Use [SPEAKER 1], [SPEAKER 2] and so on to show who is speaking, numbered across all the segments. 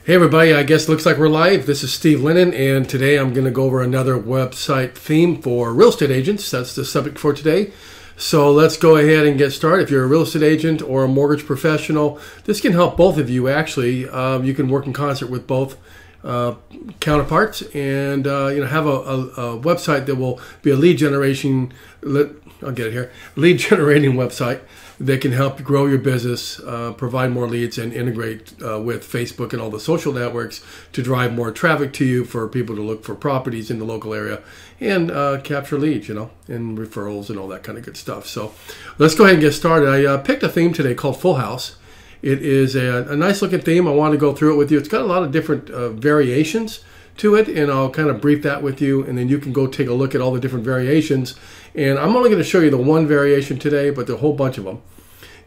[SPEAKER 1] Hey everybody, I guess it looks like we're live. This is Steve Lennon, and today I'm going to go over another website theme for real estate agents. That's the subject for today. So let's go ahead and get started. If you're a real estate agent or a mortgage professional, this can help both of you actually. You can work in concert with both counterparts and have a website that will be a lead generating website that can help grow your business, provide more leads, and integrate with Facebook and all the social networks to drive more traffic to you for people to look for properties in the local area and capture leads, and referrals and all that kind of good stuff. So let's go ahead and get started. I picked a theme today called Fullhouse. It is a nice looking theme. I want to go through it with you. It's got a lot of different variations to it, and I'll kind of brief that with you, and then you can go take a look at all the different variations. And I'm only going to show you the one variation today, but there are a whole bunch of them.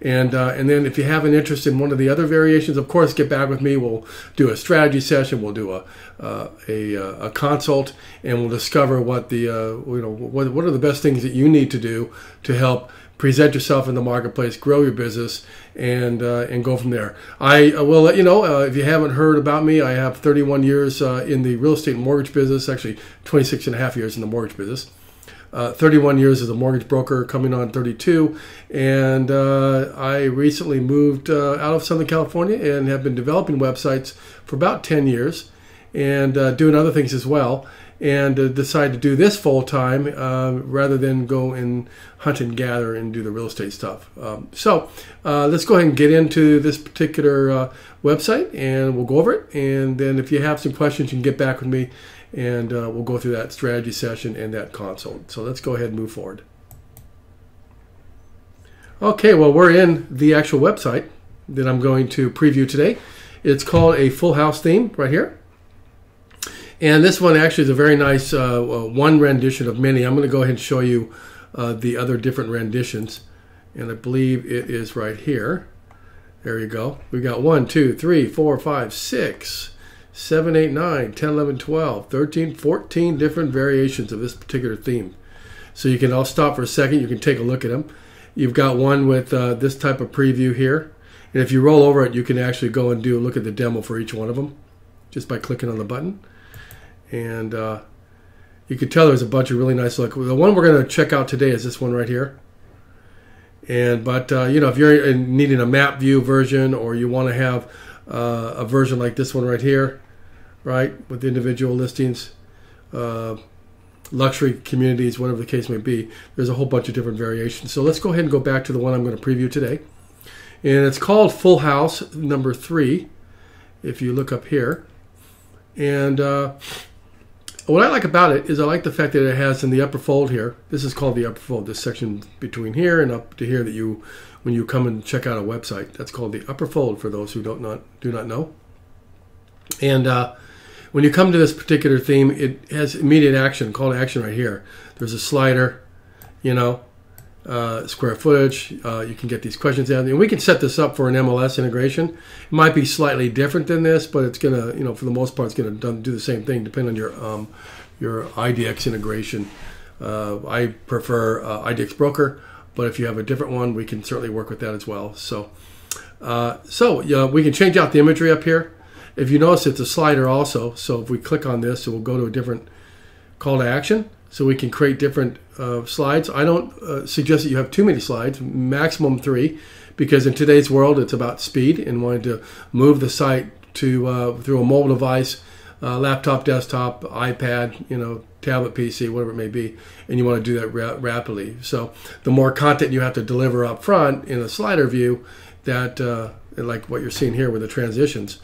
[SPEAKER 1] And then if you have an interest in one of the other variations, of course, get back with me. We'll do a strategy session. We'll do a consult, and we'll discover what the what are the best things that you need to do to help present yourself in the marketplace, grow your business, and go from there. I will let you know, if you haven't heard about me, I have 31 years in the real estate and mortgage business, actually 26 and a half years in the mortgage business. 31 years as a mortgage broker, coming on 32, and I recently moved out of Southern California and have been developing websites for about 10 years and doing other things as well, and decided to do this full time rather than go and hunt and gather and do the real estate stuff. So let's go ahead and get into this particular website, and we'll go over it, and then if you have some questions, you can get back with me, and we'll go through that strategy session and that consult. So let's go ahead and move forward. Okay, well, we're in the actual website that I'm going to preview today. It's called a Fullhouse theme right here. And this one actually is a very nice one rendition of many. I'm going to go ahead and show you the other different renditions. And I believe it is right here. There you go. We've got 1, 2, 3, 4, 5, 6, 7, 8, 9, 10, 11, 12, 13, 14 different variations of this particular theme. So you can all stop for a second. You can take a look at them. You've got one with this type of preview here. And if you roll over it, you can actually go and look at the demo for each one of them just by clicking on the button. And you can tell there's a bunch of really nice look. The one we're going to check out today is this one right here. But if you're needing a map view version, or you want to have a version like this one right here, right, with individual listings, luxury communities, whatever the case may be, there's a whole bunch of different variations. So let's go ahead and go back to the one I'm going to preview today. And it's called Fullhouse number 3, if you look up here. And what I like about it is I like the fact that it has in the upper fold here, this is called the upper fold, this section between here and up to here that when you come and check out a website, that's called the upper fold for those who do not know. And when you come to this particular theme, it has immediate action, call to action right here. There's a slider, square footage. You can get these questions out, and we can set this up for an MLS integration. It might be slightly different than this, but it's gonna, for the most part, it's gonna do the same thing, depending on your IDX integration. I prefer IDX Broker, but if you have a different one, we can certainly work with that as well. So we can change out the imagery up here. If you notice, it's a slider also. So if we click on this, it will go to a different call to action. So we can create different slides. I don't suggest that you have too many slides, maximum 3, because in today's world, it's about speed and wanting to move the site to through a mobile device, laptop, desktop, iPad, tablet, PC, whatever it may be, and you want to do that rapidly. So the more content you have to deliver up front in a slider view, that like what you're seeing here with the transitions,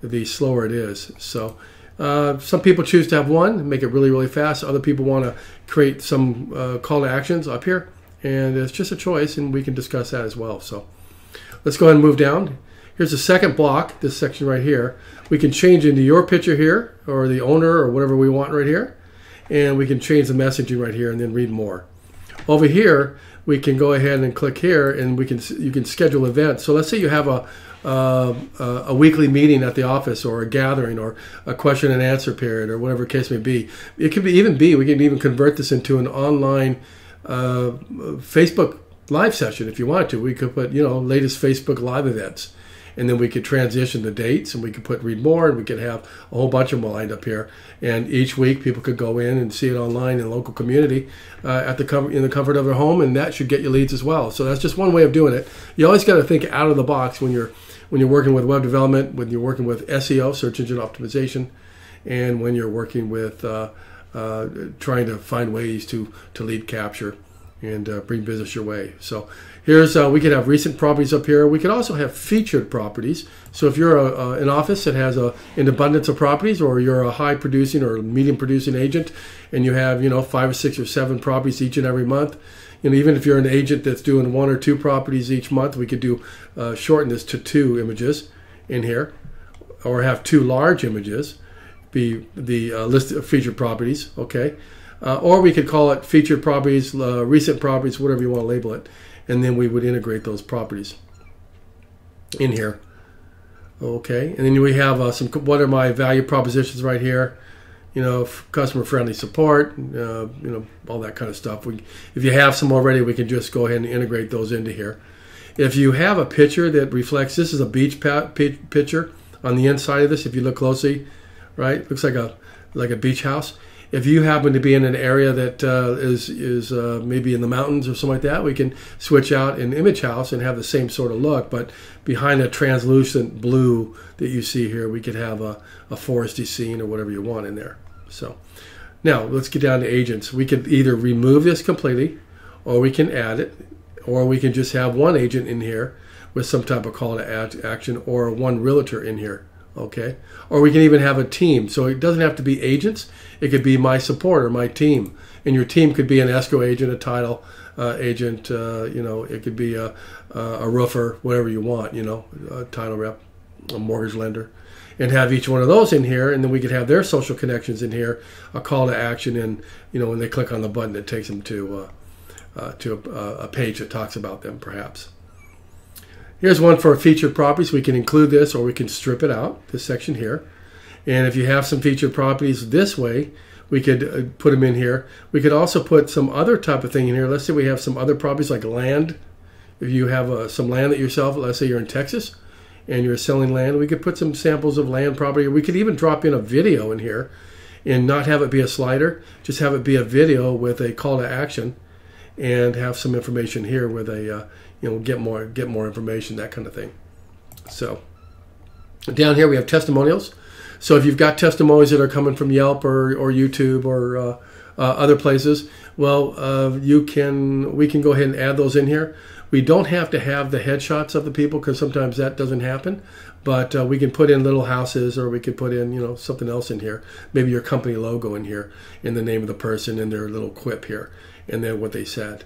[SPEAKER 1] the slower it is. So some people choose to have one, make it really, really fast. Other people want to create some call to actions up here, and it's just a choice, and we can discuss that as well. So let's go ahead and move down. Here's the second block, this section right here. We can change into your picture here, or the owner, or whatever we want right here, and we can change the messaging right here and then read more. Over here, we can go ahead and click here, and you can schedule events. So let's say you have a weekly meeting at the office, or a gathering, or a question and answer period, or whatever the case may be. It could we can even convert this into an online Facebook live session if you wanted to. We could put latest Facebook live events, and then we could transition the dates, and we could read more, and we could have a whole bunch of them lined up here. And each week, people could go in and see it online in the local community in the comfort of their home, and that should get you leads as well. So that's just one way of doing it. You always got to think out of the box when you're working with web development, when you're working with SEO, search engine optimization, and when you're working with trying to find ways to lead capture and bring business your way. So here's we could have recent properties up here. We could also have featured properties. So if you're an office that has an abundance of properties, or you're a high producing or medium producing agent, and you have 5 or 6 or 7 properties each and every month, even if you're an agent that's doing 1 or 2 properties each month, we could do shorten this to 2 images in here, or have 2 large images be the list of featured properties, okay? Or we could call it featured properties, recent properties, whatever you want to label it, and then we would integrate those properties in here, okay? And then we have what are my value propositions right here, customer friendly support, all that kind of stuff. If you have some already, we can just go ahead and integrate those into here. If you have a picture that reflects, this is a beach picture on the inside of this. If you look closely, right, looks like a beach house. If you happen to be in an area that is maybe in the mountains or something like that, we can switch out an image house and have the same sort of look, but behind a translucent blue that you see here, we could have a foresty scene or whatever you want in there. So now let's get down to agents. We could either remove this completely, or we can add it, or we can just have one agent in here with some type of call to action, or one realtor in here. Okay, or we can even have a team. So it doesn't have to be agents. It could be my support or my team, and your team could be an escrow agent, a title agent. It could be a roofer, whatever you want. A title rep, a mortgage lender, and have each one of those in here, and then we could have their social connections in here, a call to action, and when they click on the button, it takes them to a page that talks about them, perhaps. Here's one for featured properties. We can include this, or we can strip it out, this section here. And if you have some featured properties this way, we could put them in here. We could also put some other type of thing in here. Let's say we have some other properties like land. If you have some land that yourself, let's say you're in Texas and you're selling land, we could put some samples of land property. We could even drop in a video in here and not have it be a slider, just have it be a video with a call to action, and have some information here with a get more information, that kind of thing. So down here we have testimonials. So if you've got testimonials that are coming from Yelp or YouTube or other places, well, we can go ahead and add those in here. We don't have to have the headshots of the people, because sometimes that doesn't happen. But we can put in little houses, or we could put in something else in here. Maybe your company logo in here, and the name of the person, and their little quip here, and then what they said.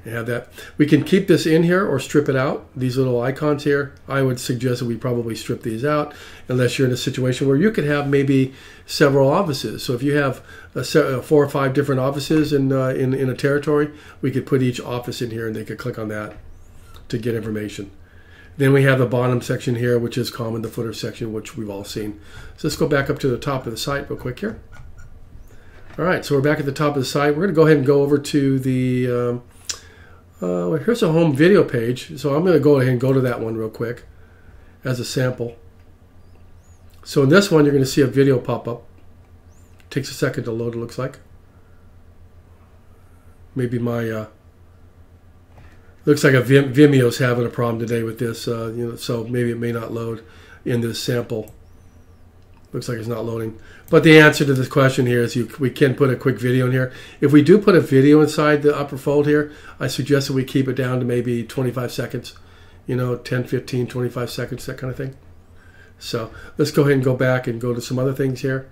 [SPEAKER 1] Have that. We can keep this in here or strip it out. These little icons here, I would suggest that we probably strip these out, unless you're in a situation where you could have maybe several offices. So if you have 4 or 5 different offices in a territory, we could put each office in here, and they could click on that to get information. Then we have the bottom section here, which is common, the footer section, which we've all seen. So let's go back up to the top of the site real quick here. All right, so we're back at the top of the site. We're going to go ahead and go over to the here's a home video page. So I'm going to go ahead and go to that one real quick as a sample. So in this one, you're going to see a video pop up. It takes a second to load, it looks like. Maybe my looks like Vimeo's having a problem today with this, so maybe it may not load in this sample. Looks like it's not loading. But the answer to this question here is we can put a quick video in here. If we do put a video inside the upper fold here, I suggest that we keep it down to maybe 25 seconds, 10, 15, 25 seconds, that kind of thing. So let's go ahead and go back and go to some other things here.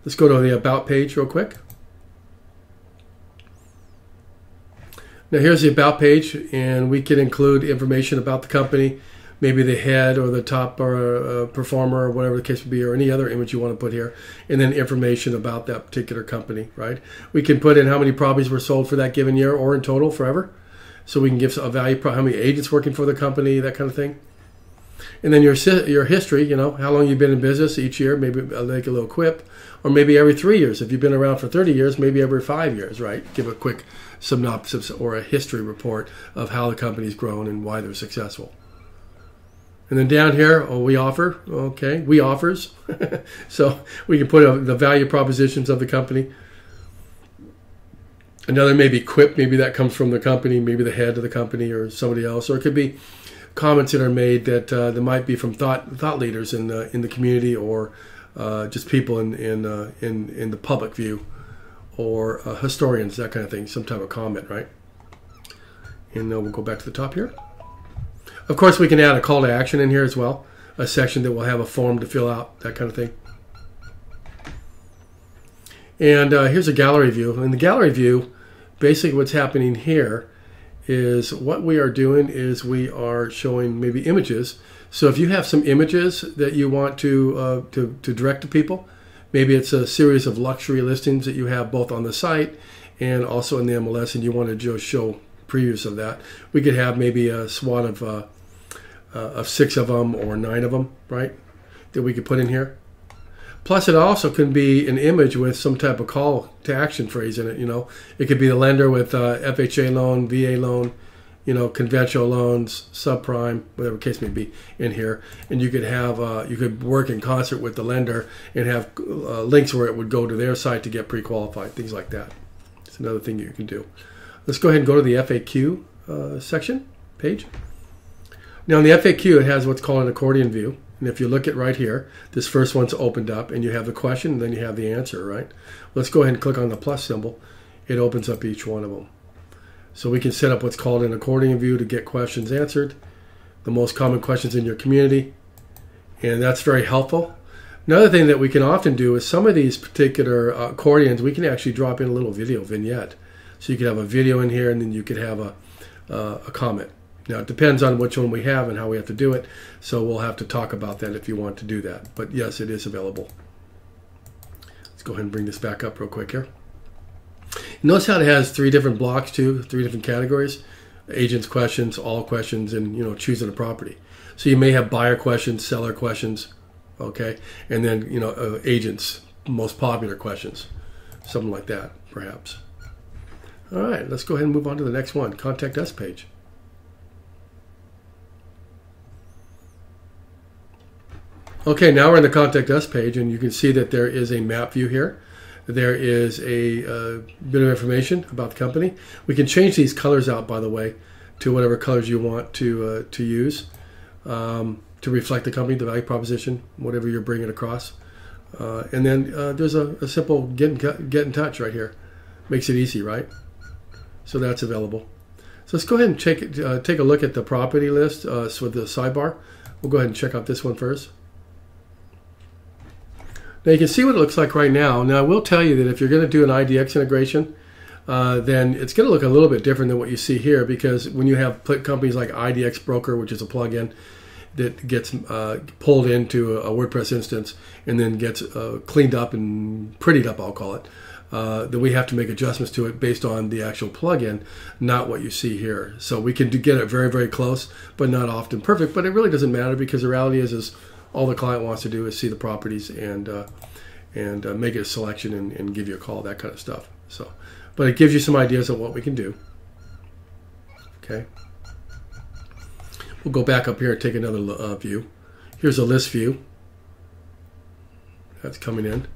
[SPEAKER 1] Let's go to the About page real quick. Now here's the About page, and we can include information about the company, maybe the head or the top or performer or whatever the case would be, or any other image you want to put here, and then information about that particular company, right? We can put in how many properties were sold for that given year or in total forever. So we can give a value, how many agents working for the company, that kind of thing. And then your history, how long you've been in business each year, maybe like a little quip, or maybe every 3 years. If you've been around for 30 years, maybe every 5 years, right? Give a quick synopsis or a history report of how the company's grown and why they're successful. And then down here, oh, we offer. Okay, we offers. So we can put the value propositions of the company. Another maybe quip, maybe that comes from the company, maybe the head of the company or somebody else, or it could be comments that are made that might be from thought leaders in the community, or just people in the public view, or historians, that kind of thing, some type of comment, right? And we'll go back to the top here. Of course, we can add a call to action in here as well, a section that will have a form to fill out, that kind of thing. And here's a gallery view. In the gallery view, basically what's happening here is what we are doing is we are showing maybe images. So if you have some images that you want to direct to people, maybe it's a series of luxury listings that you have both on the site and also in the MLS, and you want to just show previews of that. We could have maybe a SWOT of 6 of them or 9 of them, right, that we could put in here. Plus, it also can be an image with some type of call to action phrase in it. It could be the lender with FHA loan, VA loan, conventional loans, subprime, whatever case may be in here. And you could have you could work in concert with the lender and have links where it would go to their site to get pre-qualified, things like that. It's another thing you can do. Let's go ahead and go to the FAQ section page. Now in the FAQ, it has what's called an accordion view. And if you look at right here, this first one's opened up, and you have the question, and then you have the answer, right? Let's go ahead and click on the plus symbol. It opens up each one of them. So we can set up what's called an accordion view to get questions answered, the most common questions in your community, and that's very helpful. Another thing that we can often do is some of these particular accordions, we can actually drop in a little video vignette. So you could have a video in here, and then you could have a comment. Now, it depends on which one we have and how we have to do it, so we'll have to talk about that if you want to do that. But yes, it is available. Let's go ahead and bring this back up real quick here. Notice how it has 3 different blocks too, 3 different categories: agents questions, all questions, and choosing a property. So you may have buyer questions, seller questions, okay, and then agents, most popular questions, something like that, perhaps. All right, let's go ahead and move on to the next one, Contact Us page. Okay, now we're in the Contact Us page, and you can see that there is a map view here. There is a bit of information about the company. We can change these colors out, by the way, to whatever colors you want to use to reflect the company, the value proposition, whatever you're bringing across. And then there's a simple get in touch right here. Makes it easy, right? So that's available. So let's go ahead and take a look at the property list with the sidebar. We'll go ahead and check out this one first. Now you can see what it looks like right now. Now I will tell you that if you're going to do an IDX integration, then it's going to look a little bit different than what you see here, because when you have companies like IDX Broker, which is a plugin that gets pulled into a WordPress instance and then gets cleaned up and prettied up, I'll call it, that we have to make adjustments to it based on the actual plugin, not what you see here. So we can get it very, very close, but not often perfect. But it really doesn't matter, because the reality is all the client wants to do is see the properties and make a selection and give you a call, that kind of stuff. So, but it gives you some ideas of what we can do. Okay. We'll go back up here and take another view. Here's a list view. That's coming in.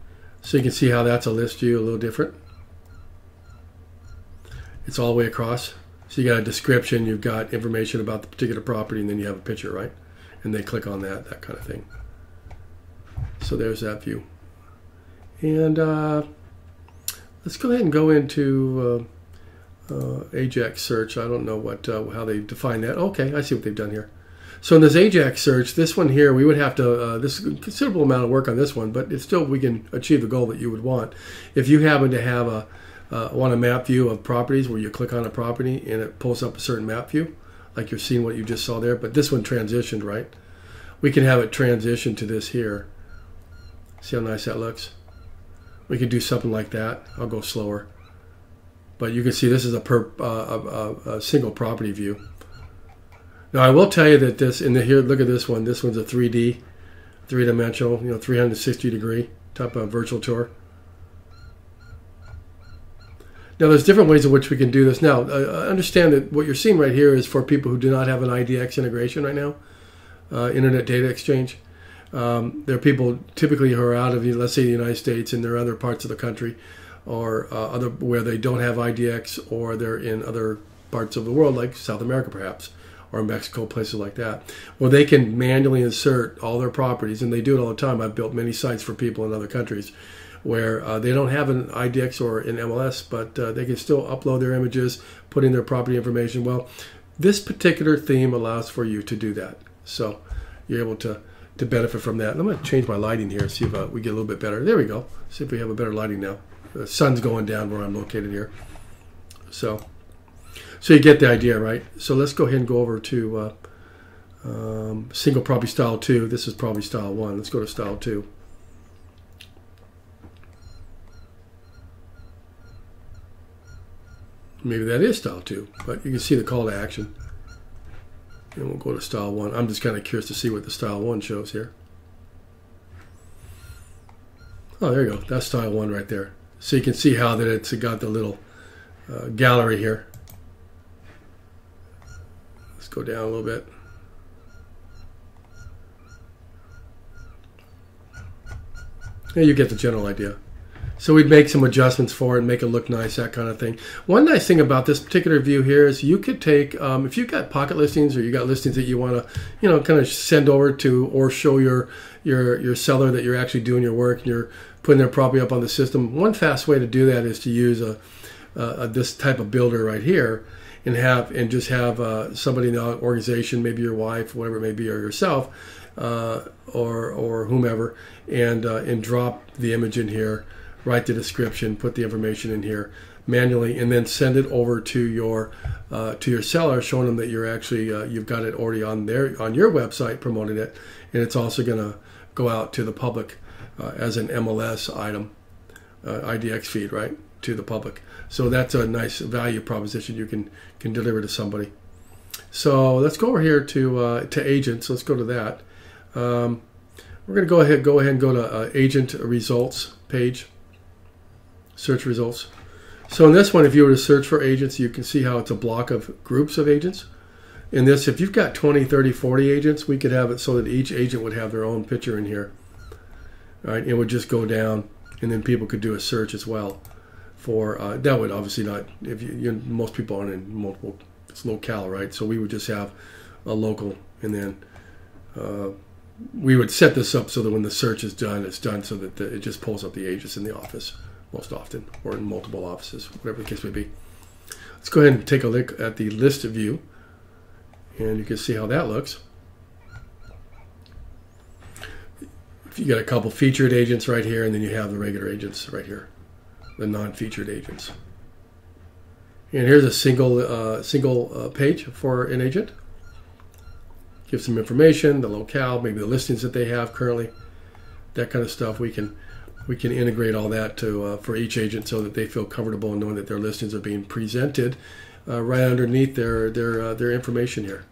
[SPEAKER 1] So you can see how that's a list view, a little different. It's all the way across. So you got a description, you've got information about the particular property, and then you have a picture, right? And they click on that kind of thing. So there's that view. And let's go ahead and go into Ajax search. I don't know how they define that. Okay, I see what they've done here. So in this Ajax search, this one here, we would have to, this is a considerable amount of work on this one, but it's still, we can achieve the goal that you would want. If you happen to have want a map view of properties where you click on a property and it pulls up a certain map view, like you're seeing what you just saw there, but this one transitioned, right? We can have it transition to this here. See how nice that looks? We could do something like that. I'll go slower. But you can see this is a single property view. Now I will tell you that this, here, look at this one. This one's a 3D, 3-dimensional, 360-degree type of virtual tour. Now, there's different ways in which we can do this. Now, understand that what you're seeing right here is for people who do not have an IDX integration right now. internet data exchange. There are people typically who are out of, let's say, the United States, and there are other parts of the country, or other where they don't have IDX, or they're in other parts of the world, like South America perhaps, or Mexico, places like that, where they can manually insert all their properties, and they do it all the time. I've built many sites for people in other countries where they don't have an IDX or an MLS, but they can still upload their images, put in their property information. Well, this particular theme allows for you to do that. So you're able to benefit from that. And I'm going to change my lighting here, see if we get a little bit better. There we go. See if we have a better lighting now. The sun's going down where I'm located here. So you get the idea, right? So let's go ahead and go over to single property style 2. This is probably style 1. Let's go to style 2. Maybe that is style 2, but you can see the call to action. And we'll go to style 1. I'm just kind of curious to see what the style 1 shows here. Oh, there you go. That's style 1 right there. So you can see how that it's got the little gallery here. Let's go down a little bit. And you get the general idea. So we'd make some adjustments for it and make it look nice, that kind of thing. One nice thing about this particular view here is you could take, if you've got pocket listings, or you got listings that you want to, kind of send over to, or show your seller that you're actually doing your work and you're putting their property up on the system. One fast way to do that is to use this type of builder right here, and just have somebody in the organization, maybe your wife, whatever it may be, or yourself, or whomever, and drop the image in here. Write the description, put the information in here manually, and then send it over to your seller, showing them that you're actually you've got it already on your website, promoting it, and it's also going to go out to the public as an MLS item, IDX feed, right, to the public. So that's a nice value proposition you can deliver to somebody. So let's go over here to agents. Let's go to that. We're going to go ahead and go to agent results page. Search results. So in this one, if you were to search for agents, you can see how it's a block of groups of agents. In this, if you've got 20, 30, 40 agents, we could have it so that each agent would have their own picture in here. All right, it would just go down, and then people could do a search as well. For that would obviously not, if most people aren't in multiple, it's locale, right? So we would just have a local, and then we would set this up so that when the search is done, it's done so that it just pulls up the agents in the office most often, or in multiple offices, whatever the case may be. Let's go ahead and take a look at the list view, and you can see how that looks. You got a couple featured agents right here, and then you have the regular agents right here, the non-featured agents. And here's a single page for an agent. Give some information, the locale, maybe the listings that they have currently, that kind of stuff. We can integrate all that to for each agent so that they feel comfortable in knowing that their listings are being presented right underneath their information here.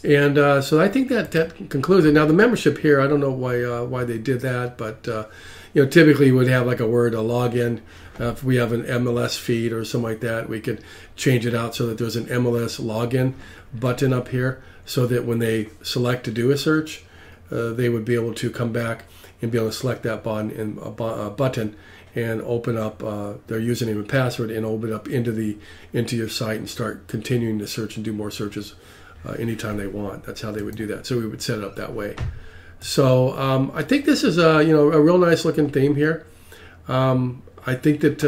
[SPEAKER 1] And so I think that concludes it. Now the membership here, I don't know why they did that, but typically you would have like a login. If we have an MLS feed or something like that, we could change it out so that there's an MLS login button up here, so that when they select to do a search, they would be able to come back and be able to select that button and open up their username and password, and open up into your site and start continuing to search and do more searches anytime they want. That's how they would do that. So we would set it up that way. So I think this is a real nice looking theme here. I think that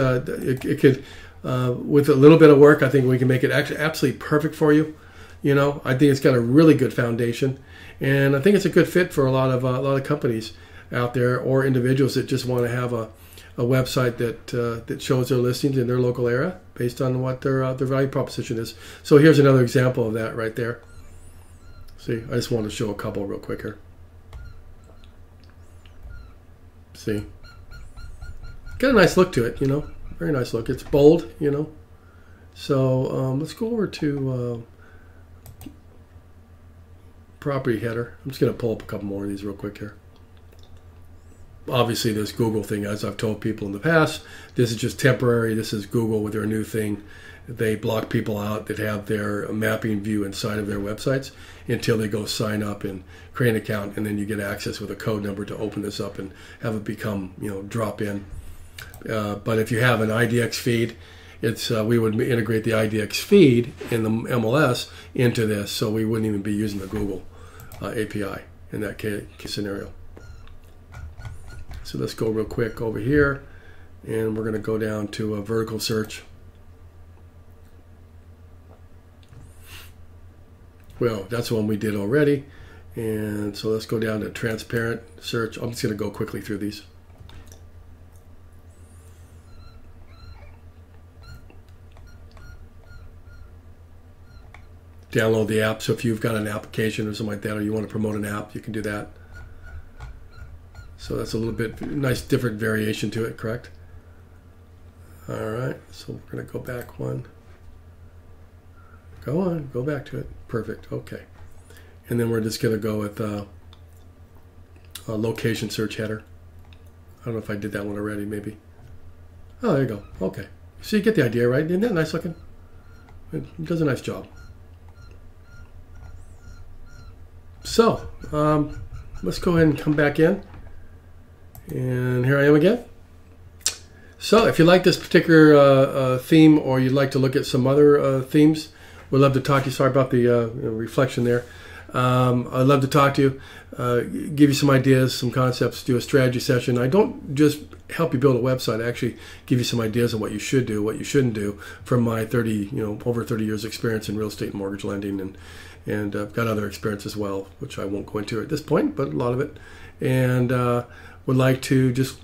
[SPEAKER 1] it could, with a little bit of work, I think we can make it actually absolutely perfect for you. I think it's got a really good foundation, and I think it's a good fit for a lot of companies out there, or individuals that just want to have a website that shows their listings in their local area based on what their value proposition is. So here's another example of that right there. See, I just wanted to show a couple real quick here. See, got a nice look to it, very nice look. It's bold, So let's go over to property header. I'm just going to pull up a couple more of these real quick here. Obviously, this Google thing, as I've told people in the past, this is just temporary. This is Google with their new thing they block people out that have their mapping view inside of their websites until they go sign up and create an account, and then you get access with a code number to open this up and have it become, drop in. But if you have an IDX feed, we would integrate the IDX feed in the MLS into this, so we wouldn't even be using the Google API in that case scenario. So let's go real quick over here, and we're going to go down to a vertical search. Well, that's one we did already, and so let's go down to transparent search. I'm just going to go quickly through these. Download the app. So if you've got an application or something like that, or you want to promote an app, you can do that. So that's a little bit nice, different variation to it, correct? All right, so we're going to go back one. Go on, go back to it. Perfect, okay. And then we're just going to go with a location search header. I don't know if I did that one already, maybe. Oh, there you go, okay. So you get the idea, right? Isn't that nice looking? It does a nice job. So, let's go ahead and come back in. And here I am again. So if you like this particular theme, or you'd like to look at some other themes, we'd love to talk to you. Sorry about the reflection there. I'd love to talk to you, give you some ideas, some concepts, do a strategy session. I don't just help you build a website. I actually give you some ideas on what you should do, what you shouldn't do, from my over 30 years experience in real estate and mortgage lending, and I've got other experience as well, which I won't go into at this point, but a lot of it. And would like to just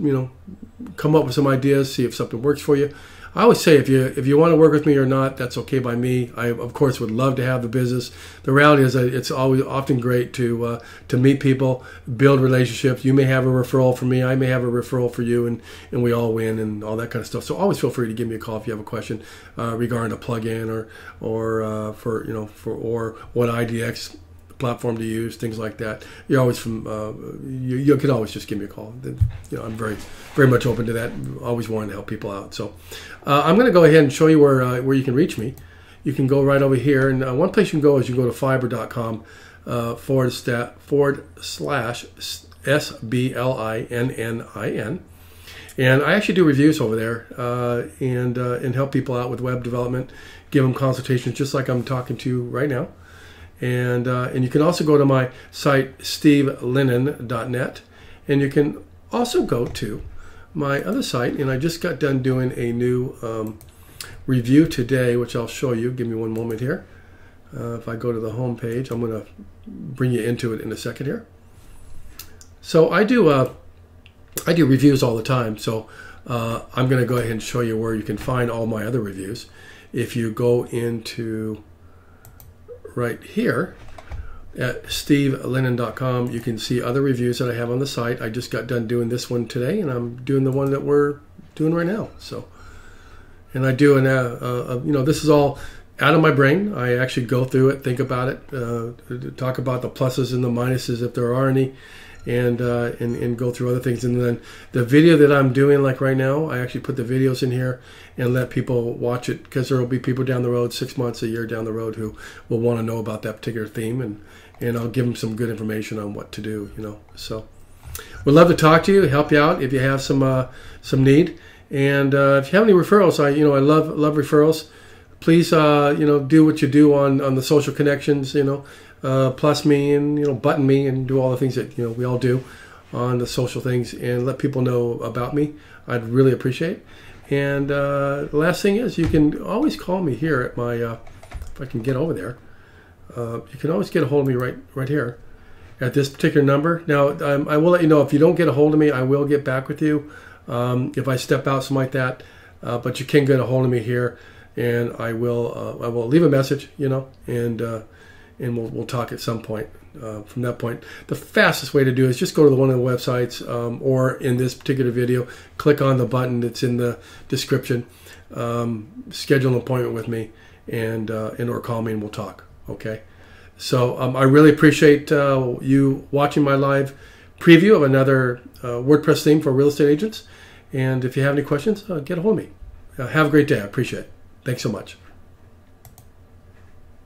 [SPEAKER 1] come up with some ideas, see if something works for you. I always say, if you want to work with me or not, that's okay by me. I of course would love to have the business. The reality is that it's often great to meet people, build relationships. You may have a referral for me, I may have a referral for you, and we all win and all that kind of stuff. So always feel free to give me a call if you have a question regarding a plugin or for what IDX platform to use, things like that. You're always you can always just give me a call. I'm very, very much open to that. Always wanting to help people out. So I'm going to go ahead and show you where you can reach me. You can go right over here, and one place you can go is you can go to fiverr.com /SBLINNIN. And I actually do reviews over there and help people out with web development, give them consultations just like I'm talking to you right now. And you can also go to my site, stevelinen.net, and you can also go to my other site, and I just got done doing a new review today, which I'll show you. Give me one moment here. If I go to the home page, I'm going to bring you into it in a second here. So I do reviews all the time, so I'm going to go ahead and show you where you can find all my other reviews. If you go into right here at stevelinen.com, you can see other reviews that I have on the site. I just got done doing this one today, and I'm doing the one that we're doing right now. So, and I do this is all out of my brain. I actually go through it, think about it, talk about the pluses and the minuses if there are any, and go through other things. And then the video that I'm doing, like right now, I actually put the videos in here and let people watch it, because there will be people down the road, 6 months, a year down the road, who will want to know about that particular theme, and I'll give them some good information on what to do. So we'd love to talk to you, help you out if you have some need, and if you have any referrals, I love referrals. Please do what you do on the social connections, plus me and button me and do all the things that we all do on the social things, and let people know about me. I'd really appreciate it. And the last thing is, you can always call me here at my if I can get over there, you can always get a hold of me right here at this particular number. Now I will let you know, if you don't get a hold of me, I will get back with you if I step out, something like that, but you can get a hold of me here, and I will leave a message, and we'll talk at some point. From that point, the fastest way to do it is just go to one of the websites, or in this particular video, click on the button that's in the description, schedule an appointment with me, and or call me and we'll talk. Okay, so I really appreciate you watching my live preview of another WordPress theme for real estate agents. And if you have any questions, get a hold of me. Have a great day. I appreciate it. Thanks so much.